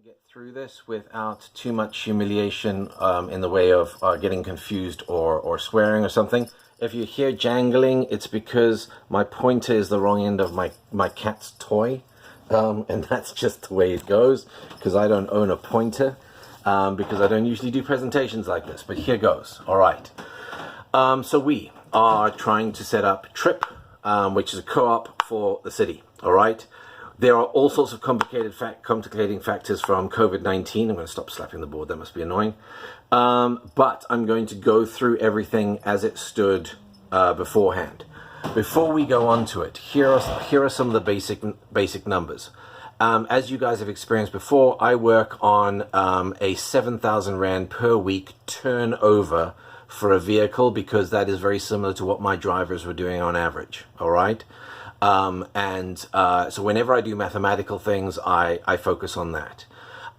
get through this without too much humiliation in the way of getting confused or swearing or something. If you hear jangling, it's because my pointer is the wrong end of my cat's toy. And that's just the way it goes, because I don't own a pointer, because I don't usually do presentations like this. But here goes. All right. So we are trying to set up TRIP, which is a co-op for the city. All right. There are all sorts of complicating factors from COVID-19. I'm going to stop slapping the board. That must be annoying. But I'm going to go through everything as it stood beforehand. Before we go on to it, here are some of the basic numbers. As you guys have experienced before, I work on a 7,000 Rand per week turnover for a vehicle, because that is very similar to what my drivers were doing on average. All right. So whenever I do mathematical things, I focus on that.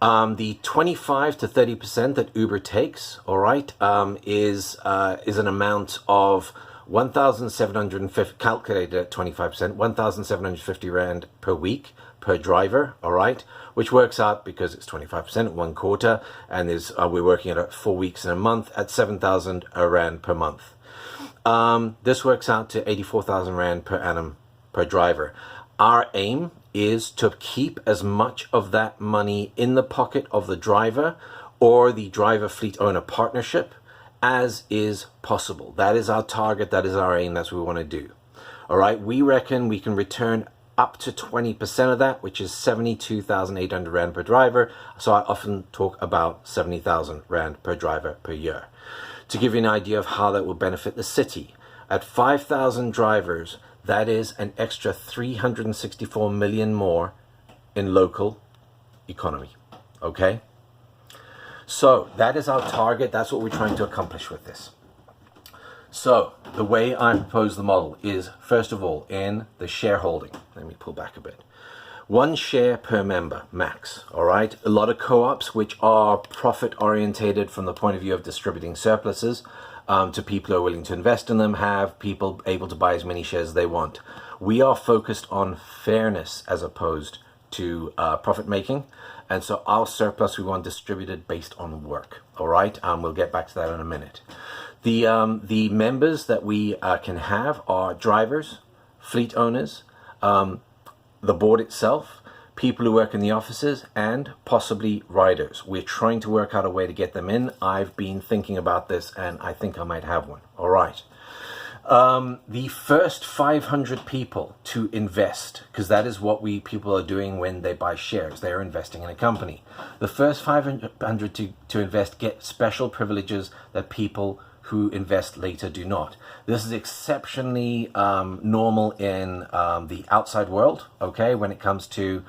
The 25 to 30% that Uber takes, all right, is an amount of 1,750, calculated at 25%, 1,750 Rand per week per driver, all right, which works out, because it's 25% 1 quarter, and we're working at 4 weeks in a month, at 7,000 Rand per month. This works out to 84,000 Rand per annum per driver. Our aim is to keep as much of that money in the pocket of the driver or the driver fleet owner partnership as is possible. That is our target. That is our aim. That's what we want to do. All right. We reckon we can return up to 20% of that, which is 72,800 Rand per driver. So I often talk about 70,000 Rand per driver per year. To give you an idea of how that will benefit the city, at 5,000 drivers, that is an extra 364 million more in local economy. Okay? So that is our target. That's what we're trying to accomplish with this. So the way I propose the model is, first of all, in the shareholding. Let me pull back a bit. 1 share per member, max. All right? A lot of co-ops, which are profit orientated from the point of view of distributing surpluses, to people who are willing to invest in them, have people able to buy as many shares as they want. We are focused on fairness as opposed to profit making. And so our surplus, we want distributed based on work. All right. We'll get back to that in a minute. The members that we can have are drivers, fleet owners, the board itself, people who work in the offices, and possibly riders. We're trying to work out a way to get them in. I've been thinking about this, and I think I might have one. All right. The first 500 people to invest, because that is what people are doing when they buy shares. They're investing in a company. The first 500 to invest get special privileges that people who invest later do not. This is exceptionally normal in the outside world, okay, when it comes to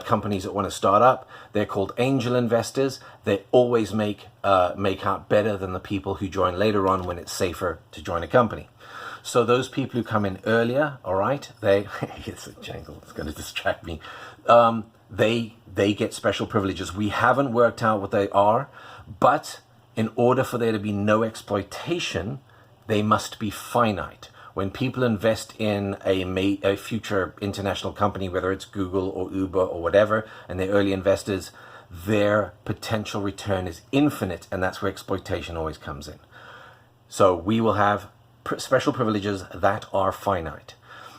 companies that want to start up. They're called angel investors. They always make out better than the people who join later on when it's safer to join a company. So those people who come in earlier, all right, it's a jangle, it's going to distract me. They get special privileges. We haven't worked out what they are, but in order for there to be no exploitation, they must be finite. When people invest in a future international company, whether it's Google or Uber or whatever, and they're early investors, their potential return is infinite, and that's where exploitation always comes in. So we will have special privileges that are finite.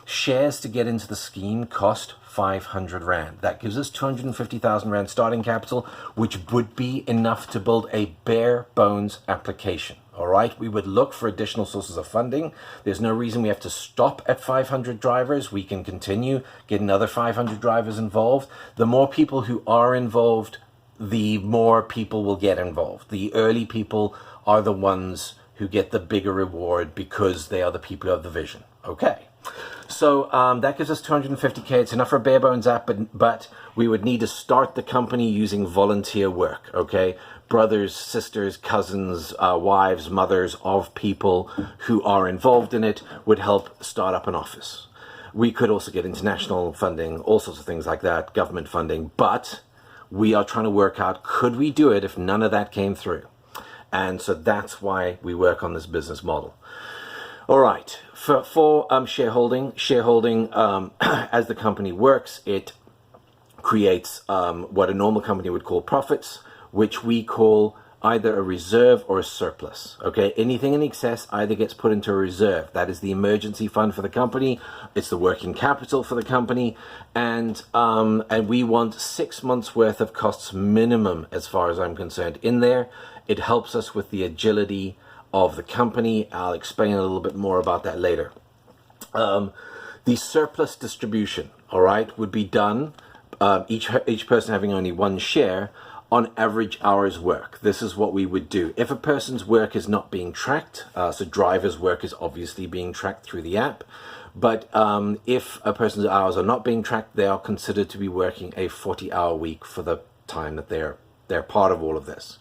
Shares to get into the scheme cost 500 Rand. That gives us 250,000 Rand starting capital, which would be enough to build a bare bones application. All right, we would look for additional sources of funding. There's no reason we have to stop at 500 drivers. We can continue, get another 500 drivers involved. The more people who are involved, the more people will get involved. The early people are the ones who get the bigger reward, because they are the people who have the vision. Okay. So that gives us 250K. It's enough for a bare bones app, but we would need to start the company using volunteer work, okay? Brothers, sisters, cousins, wives, mothers of people who are involved in it would help start up an office. We could also get international funding, all sorts of things like that, government funding, but we are trying to work out, could we do it if none of that came through? And so that's why we work on this business model. All right, for shareholding, as the company works, it creates what a normal company would call profits, which we call either a reserve or a surplus. Okay, anything in excess either gets put into a reserve. That is the emergency fund for the company. It's the working capital for the company, and we want 6 months worth of costs minimum, as far as I'm concerned, in there. It helps us with the agility of the company. I'll explain a little bit more about that later. The surplus distribution, all right, would be done, each person having only one share, on average hours work. This is what we would do. If a person's work is not being tracked, so driver's work is obviously being tracked through the app, but if a person's hours are not being tracked, they are considered to be working a 40-hour week for the time that they're part of all of this.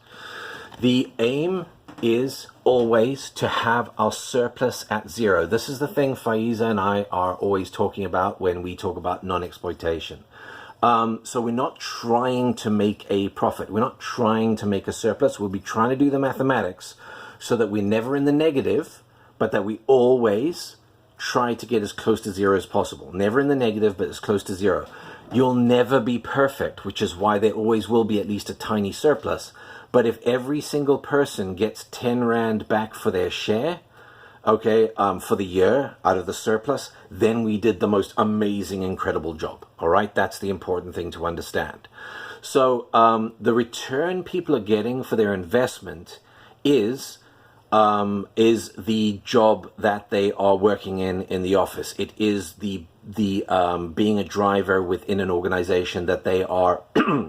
The aim is always to have our surplus at zero. This is the thing Faiza and I are always talking about when we talk about non-exploitation. So we're not trying to make a profit. We're not trying to make a surplus. We'll be trying to do the mathematics so that we're never in the negative, but that we always try to get as close to zero as possible. Never in the negative, but as close to zero. You'll never be perfect, which is why there always will be at least a tiny surplus. But if every single person gets 10 Rand back for their share, okay, for the year out of the surplus, then we did the most amazing, incredible job. All right, that's the important thing to understand. So the return people are getting for their investment is the job that they are working in the office. It is the being a driver within an organization that they are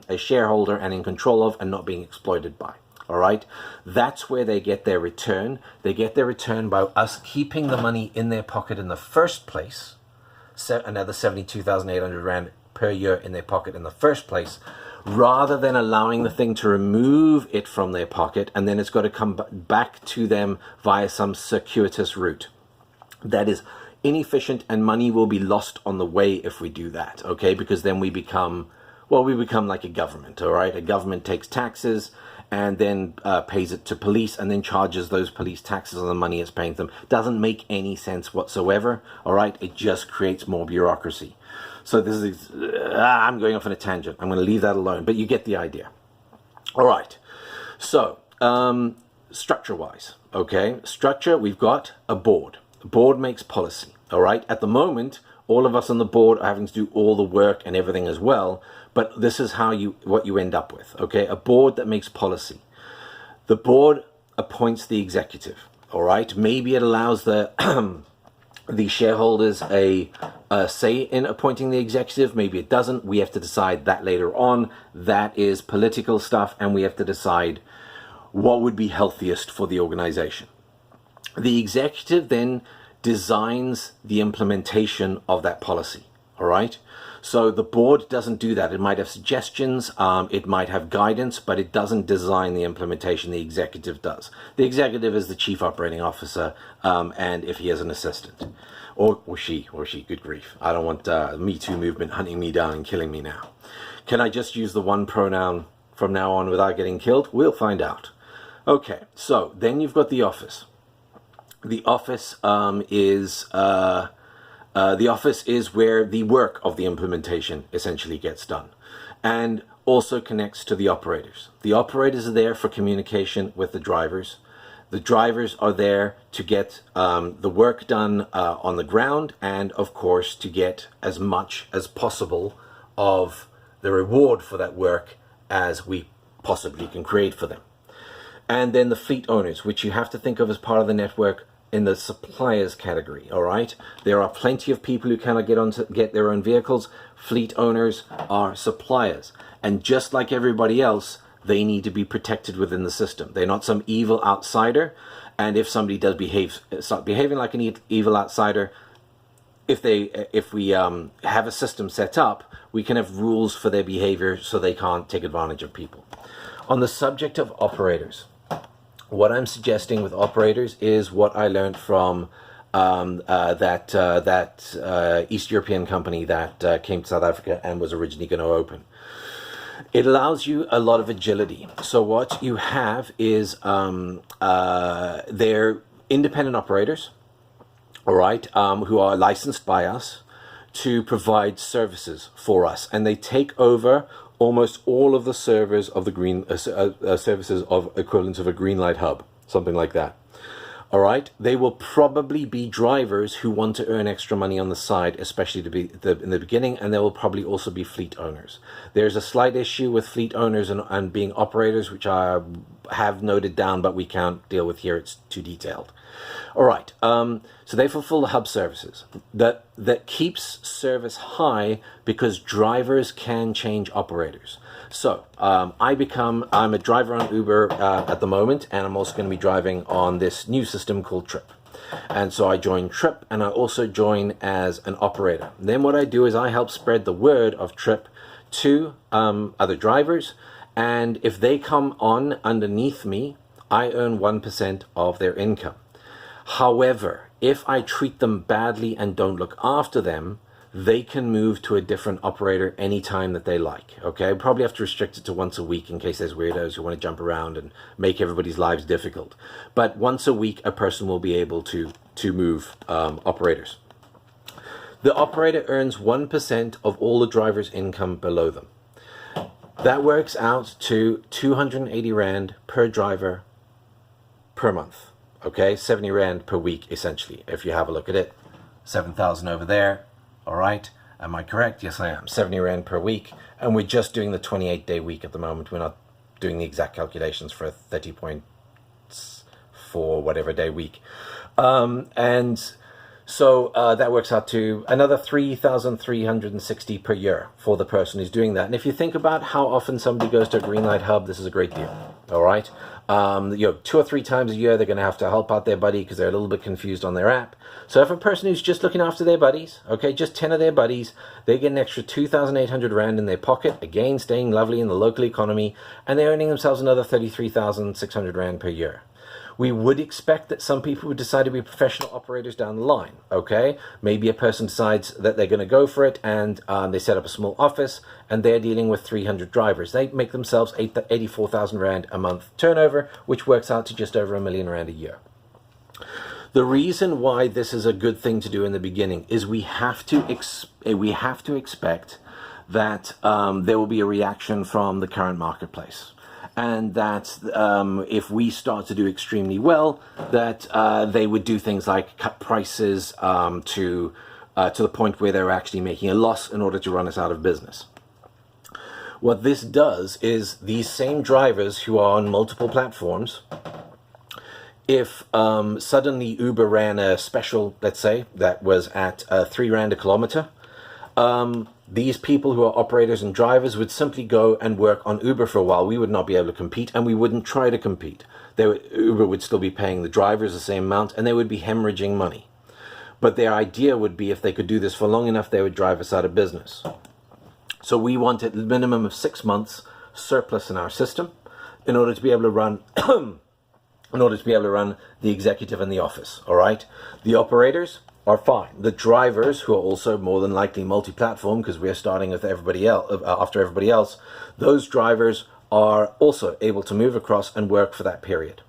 a shareholder and in control of and not being exploited by. All right, that's where they get their return. They get their return by us keeping the money in their pocket in the first place, another 72,800 Rand per year in their pocket in the first place, rather than allowing the thing to remove it from their pocket and then it's got to come back to them via some circuitous route. That is inefficient, and money will be lost on the way if we do that, okay? Because then we become like a government, all right? A government takes taxes and then pays it to police and then charges those police taxes on the money it's paying them. Doesn't make any sense whatsoever, all right? It just creates more bureaucracy. So this is, I'm going off on a tangent. I'm going to leave that alone, but you get the idea. All right, so structure-wise, okay? Structure, we've got a board. The board makes policy, all right? At the moment, all of us on the board are having to do all the work and everything as well, but this is what you end up with, okay? A board that makes policy. The board appoints the executive, all right? Maybe it allows the the shareholders a say in appointing the executive. Maybe it doesn't. We have to decide that later on. That is political stuff, and we have to decide what would be healthiest for the organization. The executive then designs the implementation of that policy, all right? So the board doesn't do that. It might have suggestions, it might have guidance, but it doesn't design the implementation. The executive does. The executive is the chief operating officer, and if he has an assistant, or she, good grief. I don't want the Me Too movement hunting me down and killing me now. Can I just use the one pronoun from now on without getting killed? We'll find out. Okay, so then you've got the office. The office is where the work of the implementation essentially gets done, and also connects to the operators. The operators are there for communication with the drivers. The drivers are there to get the work done on the ground, and of course to get as much as possible of the reward for that work as we possibly can create for them. And then the fleet owners, which you have to think of as part of the network in the suppliers category, all right? There are plenty of people who cannot get their own vehicles. Fleet owners are suppliers. And just like everybody else, they need to be protected within the system. They're not some evil outsider. And if somebody does start behaving like an evil outsider, if we have a system set up, we can have rules for their behavior so they can't take advantage of people. On the subject of operators, what I'm suggesting with operators is what I learned from that East European company that came to South Africa and was originally going to open. It allows you a lot of agility. So what you have is they're independent operators, all right, who are licensed by us to provide services for us, and they take over almost all of the servers of the services of equivalents of a Greenlight hub, something like that. All right, they will probably be drivers who want to earn extra money on the side, especially in the beginning, and there will probably also be fleet owners. There's a slight issue with fleet owners and being operators, which I have noted down, but we can't deal with here. It's too detailed. All right, so they fulfill the hub services. That keeps service high because drivers can change operators. So I'm a driver on Uber at the moment, and I'm also going to be driving on this new system called Trip. And so I join Trip, and I also join as an operator. And then what I do is I help spread the word of Trip to other drivers, and if they come on underneath me, I earn 1% of their income. However, if I treat them badly and don't look after them, they can move to a different operator anytime that they like. Okay, I probably have to restrict it to once a week in case there's weirdos who want to jump around and make everybody's lives difficult. But once a week, a person will be able to move operators. The operator earns 1% of all the driver's income below them. That works out to 280 Rand per driver per month. Okay, 70 Rand per week, essentially, if you have a look at it. 7,000 over there. All right, am I correct? Yes, I am. 70 Rand per week, and we're just doing the 28-day week at the moment. We're not doing the exact calculations for a 30.4 whatever day week. And so that works out to another 3,360 per year for the person who's doing that. And if you think about how often somebody goes to a Greenlight hub, this is a great deal. All right, 2 or 3 times a year, they're going to have to help out their buddy because they're a little bit confused on their app. So if a person who's just looking after their buddies, okay, just 10 of their buddies, they get an extra 2,800 Rand in their pocket, again, staying lovely in the local economy, and they're earning themselves another 33,600 Rand per year. We would expect that some people would decide to be professional operators down the line, okay? Maybe a person decides that they're going to go for it, and they set up a small office, and they're dealing with 300 drivers. They make themselves 84,000 Rand a month turnover, which works out to just over 1 million Rand a year. The reason why this is a good thing to do in the beginning is we have to expect that there will be a reaction from the current marketplace. And that if we start to do extremely well, that they would do things like cut prices to the point where they're actually making a loss in order to run us out of business. What this does is these same drivers who are on multiple platforms, if suddenly Uber ran a special, let's say, that was at 3 Rand a kilometer, these people who are operators and drivers would simply go and work on Uber for a while. We would not be able to compete, and we wouldn't try to compete. Uber would still be paying the drivers the same amount, and they would be hemorrhaging money. But their idea would be if they could do this for long enough, they would drive us out of business. So we wanted a minimum of 6 months surplus in our system in order to be able to run the executive and the office. All right, the operators are fine. The drivers, who are also more than likely multi-platform because we're starting with everybody else after everybody else, those drivers are also able to move across and work for that period.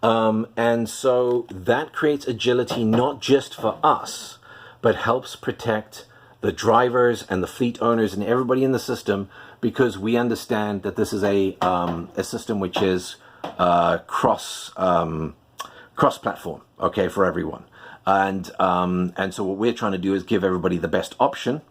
And so that creates agility not just for us, but helps protect the drivers and the fleet owners and everybody in the system, because we understand that this is a system which is cross-platform, okay, for everyone. And so what we're trying to do is give everybody the best option,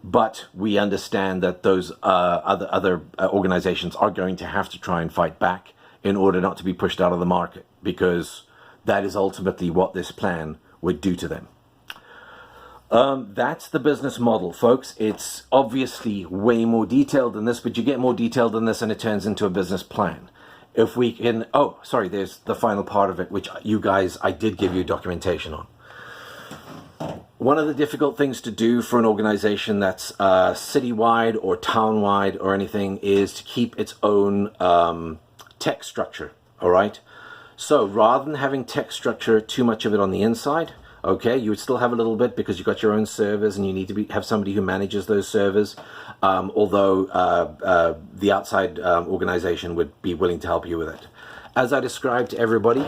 but we understand that those other organizations are going to have to try and fight back in order not to be pushed out of the market, because that is ultimately what this plan would do to them. That's the business model, folks. It's obviously way more detailed than this, but you get more detailed than this and it turns into a business plan. If we can, oh, sorry, there's the final part of it, which you guys, I did give you documentation on. One of the difficult things to do for an organization that's citywide or townwide or anything is to keep its own tech structure, all right? So rather than having tech structure, too much of it on the inside, okay, you would still have a little bit because you've got your own servers and you need to have somebody who manages those servers, although the outside organization would be willing to help you with it. As I described to everybody,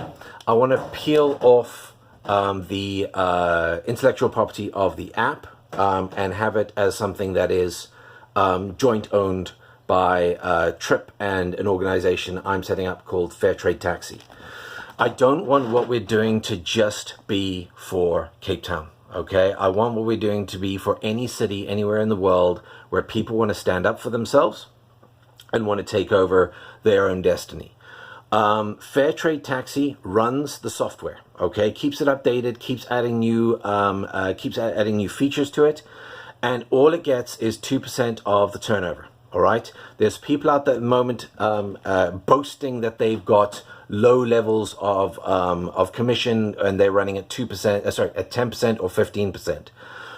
I want to peel off the intellectual property of the app, and have it as something that is joint owned by Trip and an organization I'm setting up called Fair Trade Taxi. I don't want what we're doing to just be for Cape Town, okay? I want what we're doing to be for any city anywhere in the world where people want to stand up for themselves and want to take over their own destiny. Fair Trade Taxi runs the software, okay? Keeps it updated, keeps adding new features to it, and all it gets is 2% of the turnover. All right. There's people out there at the moment boasting that they've got low levels of commission, and they're running at 2%, at 10% or 15%.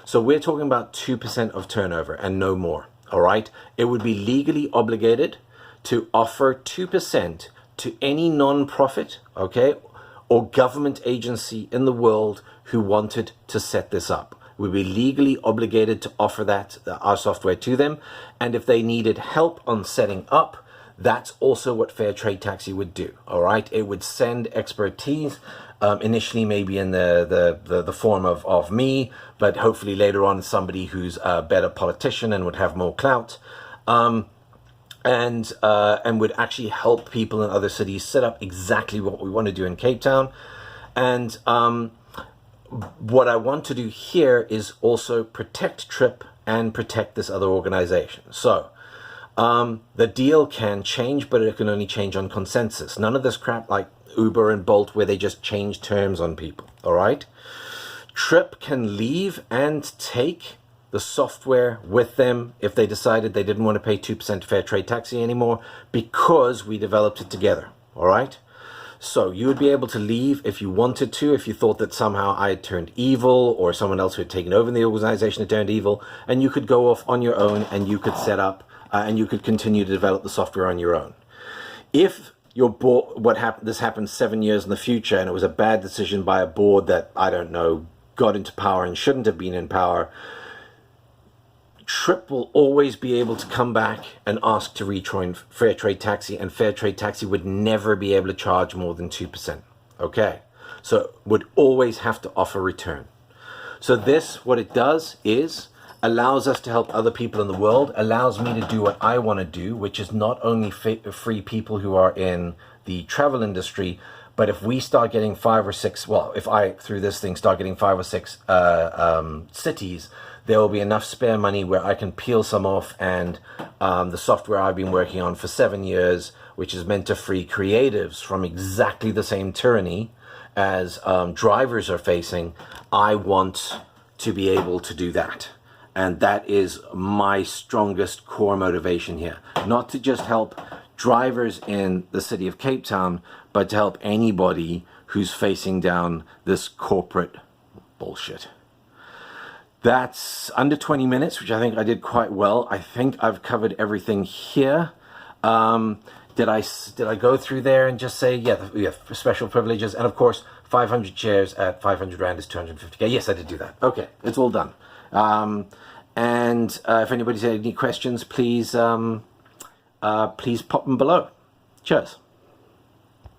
So we're talking about 2% of turnover and no more. All right. It would be legally obligated to offer 2% to any non-profit, okay, or government agency in the world who wanted to set this up. We'd be legally obligated to offer our software to them. And if they needed help on setting up, that's also what Fair Trade Taxi would do. All right. It would send expertise, initially maybe in the form of me, but hopefully later on somebody who's a better politician and would have more clout. And would actually help people in other cities set up exactly what we want to do in Cape Town. And what I want to do here is also protect Trip and protect this other organization. So the deal can change, but it can only change on consensus. None of this crap like Uber and Bolt where they just change terms on people. All right. Trip can leave and take the software with them if they decided they didn't want to pay 2% Fair Trade Taxi anymore, because we developed it together. All right. So you would be able to leave if you wanted to, if you thought that somehow I had turned evil or someone else who had taken over the organization had turned evil, and you could go off on your own and you could set up and you could continue to develop the software on your own. If your board, this happened 7 years in the future and it was a bad decision by a board that, I don't know, got into power and shouldn't have been in power, Trip will always be able to come back and ask to rejoin Fair Trade Taxi, and Fair Trade Taxi would never be able to charge more than 2%. Okay, so would always have to offer return. So this, what it does is allows us to help other people in the world, allows me to do what I want to do, which is not only free people who are in the travel industry, but if we start getting 5 or 6, well, if I, through this thing, start getting 5 or 6 cities, there will be enough spare money where I can peel some off, and the software I've been working on for 7 years, which is meant to free creatives from exactly the same tyranny as drivers are facing, I want to be able to do that. And that is my strongest core motivation here. Not to just help drivers in the city of Cape Town, but to help anybody who's facing down this corporate bullshit. That's under 20 minutes, which I think I did quite well. I think I've covered everything here. Did I go through there and just say, yeah, special privileges, and of course, 500 shares at 500 Rand is 250K. Yes, I did do that. Okay, it's all done. And if anybody's had any questions, please pop them below. Cheers.